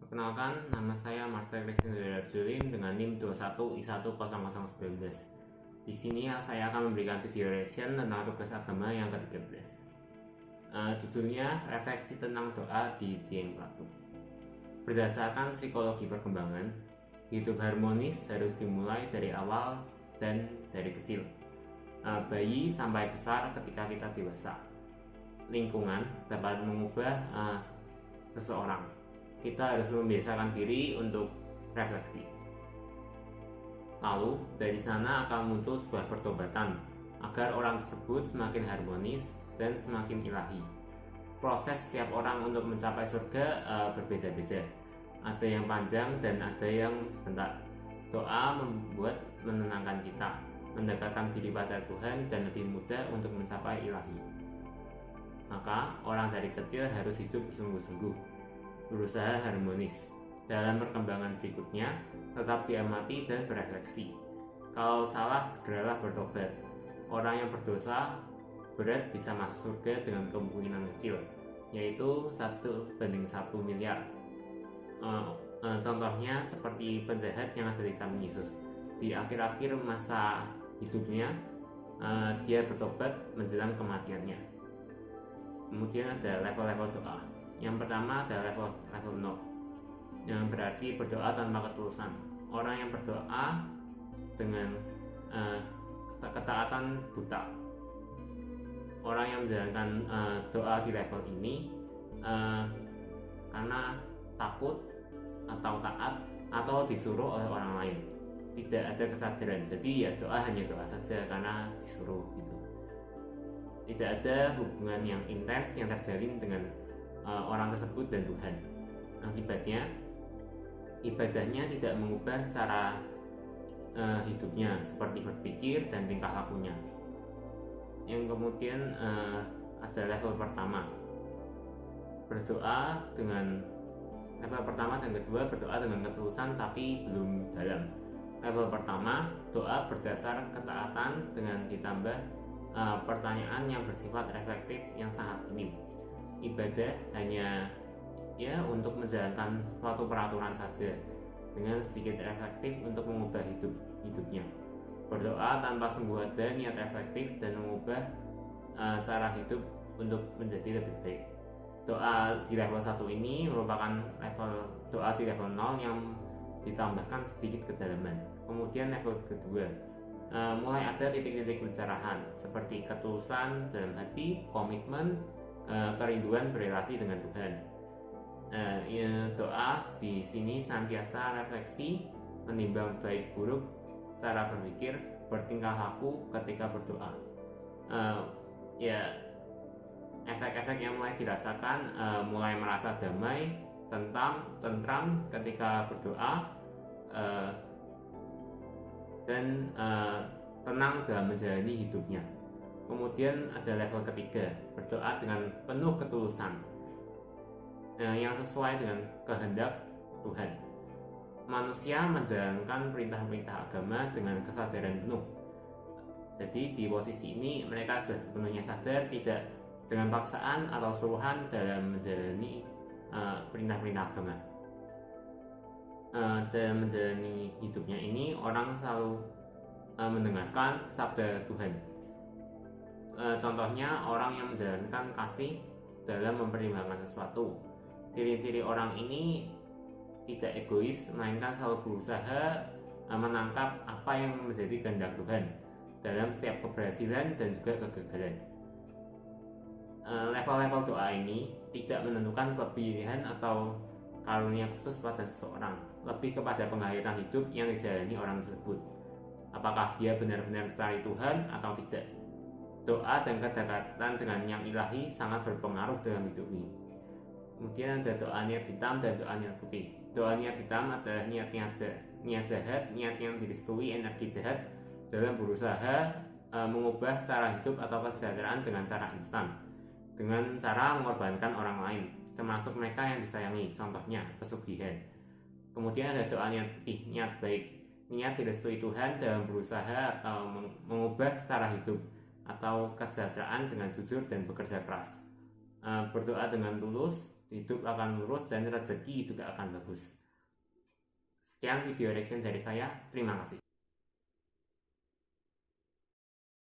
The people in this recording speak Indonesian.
Perkenalkan, nama saya Marcel Christian Darjulim dengan NIM 21I10019. Di sini saya akan memberikan video reaction tentang tugas agama yang ke-13. Judulnya Refleksi tentang doa di Dieng Platu. Berdasarkan psikologi perkembangan, hidup harmonis harus dimulai dari awal dan dari kecil. Bayi sampai besar ketika kita dewasa. Lingkungan dapat mengubah seseorang. Kita harus membiasakan diri untuk refleksi. Lalu dari sana akan muncul sebuah pertobatan agar orang tersebut semakin harmonis dan semakin ilahi. Proses setiap orang untuk mencapai surga berbeda-beda. Ada yang panjang dan ada yang sebentar. Doa membuat menenangkan kita, mendekatkan diri pada Tuhan dan lebih mudah untuk mencapai ilahi. Maka orang dari kecil harus hidup bersungguh-sungguh, berusaha harmonis. Dalam perkembangan berikutnya, tetap diamati dan berefleksi. Kalau salah, segeralah bertobat. Orang yang berdosa berat bisa masuk surga dengan kemungkinan kecil, yaitu 1:1 miliar. Contohnya seperti penjahat yang ada di samping Yesus. Di akhir-akhir masa hidupnya, dia bertobat menjelang kematiannya. Kemudian ada level-level doa. Yang pertama adalah level 0, yang berarti berdoa tanpa ketulusan. Orang yang berdoa dengan ketaatan buta. Orang yang menjalankan doa di level ini karena takut atau taat atau disuruh oleh orang lain. Tidak ada kesadaran. Jadi ya doa hanya doa saja karena disuruh gitu. Tidak ada hubungan yang intens yang terjalin dengan orang tersebut dan Tuhan. Akibatnya ibadahnya tidak mengubah cara hidupnya seperti berpikir dan tingkah lakunya. Yang kemudian ada level pertama, berdoa dengan level pertama dan kedua, berdoa dengan ketulusan tapi belum dalam. Level pertama, doa berdasar ketaatan dengan ditambah pertanyaan yang bersifat reflektif yang sangat minim. Ibadah hanya untuk menjalankan suatu peraturan saja dengan sedikit reflektif untuk mengubah hidupnya. Berdoa tanpa sungguh ada niat reflektif dan mengubah cara hidup untuk menjadi lebih baik. Doa di level 1 ini merupakan level doa di level 0 yang ditambahkan sedikit kedalaman. Kemudian level kedua, mulai ada titik-titik pencerahan seperti ketulusan dalam hati, komitmen, kerinduan berelasi dengan Tuhan. Doa di sini senantiasa refleksi, menimbang baik buruk cara berpikir, bertingkah laku ketika berdoa. Efek-efek yang mulai dirasakan, mulai merasa damai, tentram ketika berdoa, dan tenang dalam menjalani hidupnya. Kemudian ada level ketiga, berdoa dengan penuh ketulusan yang sesuai dengan kehendak Tuhan. Manusia menjalankan perintah-perintah agama dengan kesadaran penuh. Jadi di posisi ini mereka sudah sepenuhnya sadar, tidak dengan paksaan atau suruhan dalam menjalani perintah-perintah agama. Dalam menjalani hidupnya ini, orang selalu mendengarkan sabda Tuhan. Contohnya orang yang menjalankan kasih dalam mempertimbangkan sesuatu. Ciri-ciri orang ini tidak egois, melainkan selalu berusaha menangkap apa yang menjadi kehendak Tuhan dalam setiap keberhasilan dan juga kegagalan. Level-level doa ini tidak menentukan kepilihan atau karunia khusus pada seseorang, lebih kepada penghayatan hidup yang dijalani orang tersebut. Apakah dia benar-benar mencari Tuhan atau tidak? Doa dan kedekatan dengan yang ilahi sangat berpengaruh dalam hidup ini. Kemudian ada doa niat hitam dan doa niat putih. Doa niat hitam adalah niat jahat, niat yang direstui energi jahat dalam berusaha mengubah cara hidup atau kesejahteraan dengan cara instan, dengan cara mengorbankan orang lain, termasuk mereka yang disayangi, contohnya pesugihan. Kemudian ada doa niat putih, niat baik, niat direstui Tuhan dalam berusaha atau mengubah cara hidup atau kesejahteraan dengan jujur dan bekerja keras. berdoa dengan tulus, hidup akan lurus dan rezeki juga akan bagus. Sekian video reaction dari saya, terima kasih.